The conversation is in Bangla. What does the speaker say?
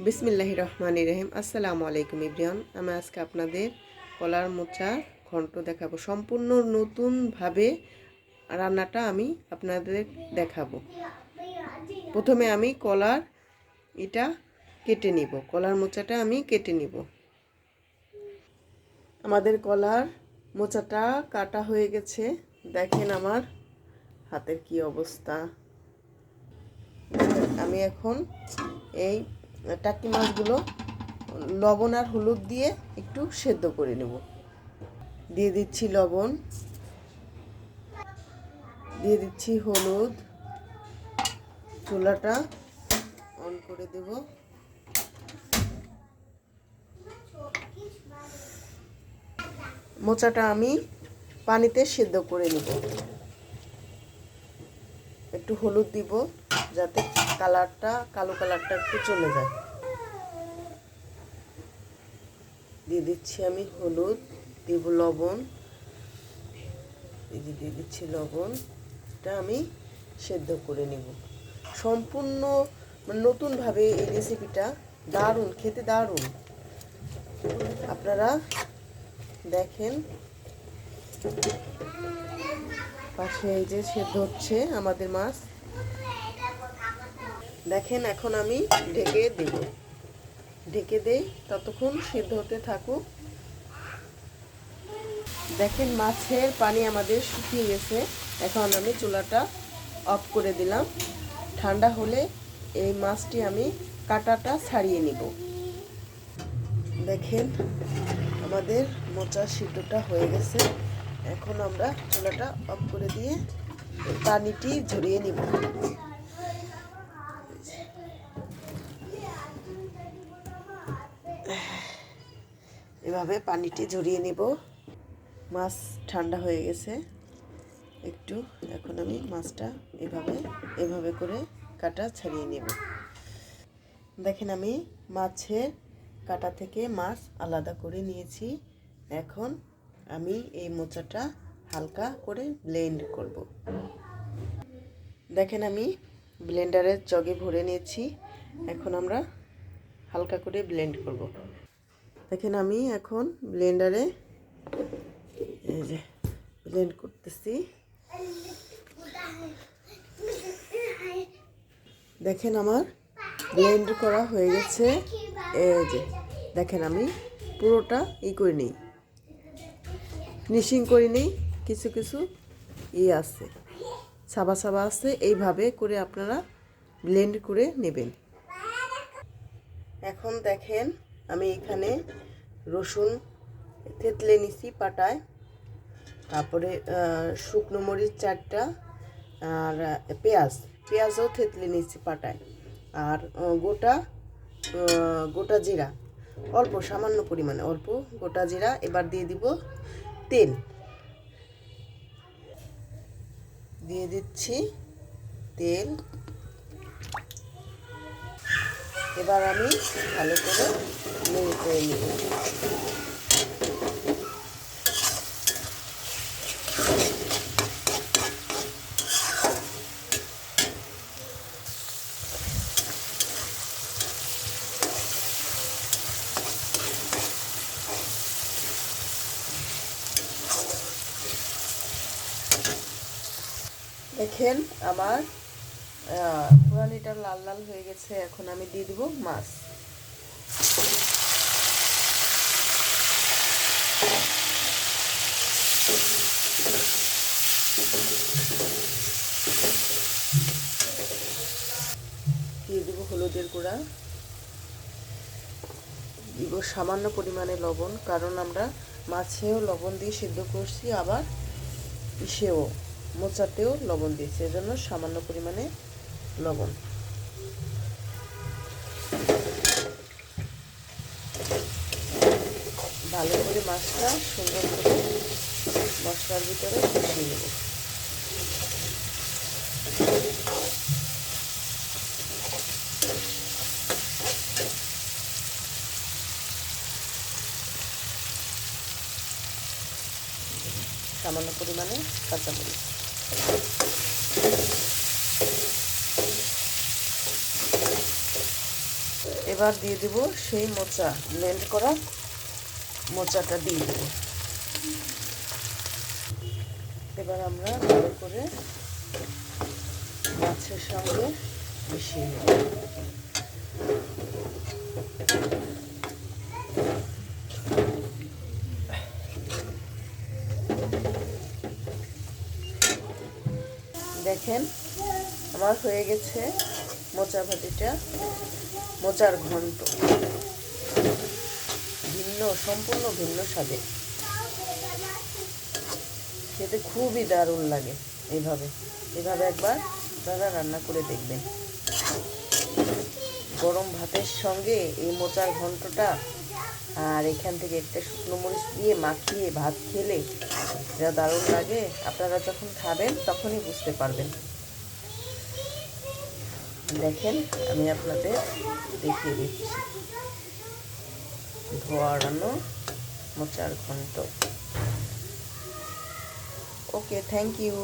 বিসমিল্লাহির রহমানির রহিম। আসসালামু আলাইকুম এভরিওয়ান। আমি আজকে আপনাদের কলার মোচা ঘন্ট দেখাবো। সম্পূর্ণ নতুনভাবে রান্নাটা আমি আপনাদের দেখাবো। প্রথমে আমি কলার কেটে নিব, কলার মোচাটা আমি কেটে নিব। আমাদের কলার মোচাটা কাটা হয়ে গেছে। দেখেন আমার হাতের কি অবস্থা। আমি এখন এই টাকি মাছগুলো লবণ আর হলুদ দিয়ে একটু সেদ্ধ করে নেব। দিয়ে দিচ্ছি লবণ, দিয়ে দিচ্ছি হলুদ। চুলাটা অন করে দেব। মোচাটা আমি পানিতে সেদ্ধ করে নেব। একটু হলুদ দিব যাতে কালো কালারটা একটু চলে যায়। দিয়ে দিচ্ছি আমি হলুদ, দিব লবণ, দিয়ে দিচ্ছি লবণ। এটা আমি সেদ্ধ করে নেব সম্পূর্ণ নতুনভাবে। এই রেসিপিটা দারুণ, খেতে দারুণ। আপনারা দেখেন পাশে এই যে সেদ্ধ হচ্ছে আমাদের মাছ। দেখেন এখন আমি ঢেকে দেই, ততক্ষণ সেদ্ধ হতে থাকুক। দেখেন মাছের পানি আমাদের শুকিয়ে গেছে। এখন আমি চুলাটা অফ করে দিলাম। ঠান্ডা হলে এই মাছটি আমি কাঁটাটা ছাড়িয়ে নিব। দেখেন আমাদের মোচা সিদ্ধটা হয়ে গেছে। এখন আমরা চুলাটা অফ করে দিয়ে পানিটি ঝরিয়ে নিব। এভাবে পানিটি ঝরিয়ে নিব। মাছ ঠান্ডা হয়ে গেছে একটু। এখন আমি মাছটা এভাবে করে কাটা ছাড়িয়ে নেব। দেখেন আমি মাছের কাটা থেকে মাছ আলাদা করে নিয়েছি। এখন আমি এই মোচাটা হালকা করে ব্লেন্ড করব। দেখেন আমি ব্লেন্ডারের জগে ভরে নিয়েছি। এখন আমরা হালকা করে ব্লেন্ড করব। দেখেন আমি এখন ব্লেন্ডারে এই যে ব্লেন্ড করতেছি। দেখেন আমার ব্লেন্ড করা হয়ে গেছে। এই যে দেখেন আমি পুরোটা করে নিই, ফিনিশিং করে নিই। কিছু কিছু আছে, সাবা সাবা আছে। এইভাবে করে আপনারা ব্লেন্ড করে নেবেন। এখন দেখেন আমি এখানে রসুন থেতলে নিছি পাটায়, তারপরে শুকনো মরিচ 4টা, আর পেঁয়াজও থেতলে নিচ্ছি পাটায়, আর গোটা জিরা অল্প, সামান্য পরিমাণে অল্প গোটা জিরা। এবার দিয়ে দিব তেল, দিয়ে দিচ্ছি তেল। এবার আমি ভালো করে নেড়ে করে নিব। দেখেন আমার পুরানিটা লাল লাল হয়ে গেছে। এখন আমি দিয়ে দিব মাছ। দিয়ে দিব হলুদের গুঁড়া, দিব সামান্য পরিমাণে লবণ, কারণ আমরা মাছেও লবণ দিয়ে সিদ্ধ করছি, আবার মোচাতেও লবণ দিয়েছি, এজন্য সামান্য পরিমাণে লবণ। ভালো করে মাছটা সুন্দর করে মশলার ভিতরে কষিয়ে নেব। সামান্য পরিমাণে কাঁচামরিচ। এবার দিয়ে দেব সেই মোচা, ব্লেন্ড করা মোচাটা দিয়ে দেব। এবার আমরা ভালো করে মাছের সঙ্গে মিশিয়ে নেব। দেখেন আমার হয়ে গেছে মোচা ভাজিটা, মোচার ঘন্ট। সম্পূর্ণ ভিন্ন স্বাদে, খেতে খুবই দারুণ লাগে। এইভাবে একবার আপনারা রান্না করে দেখবেন। গরম ভাতের সঙ্গে এই মোচার ঘন্টটা আর এখান থেকে একটা শুকনো মরিচ দিয়ে মাখিয়ে ভাত খেলে যা দারুণ লাগে, আপনারা যখন খাবেন তখনই বুঝতে পারবেন। দেখেন আমি আপনাদের দেখিয়ে দিচ্ছি ধোয়ানো মোচার ঘন্ট। ওকে, থ্যাংক ইউ।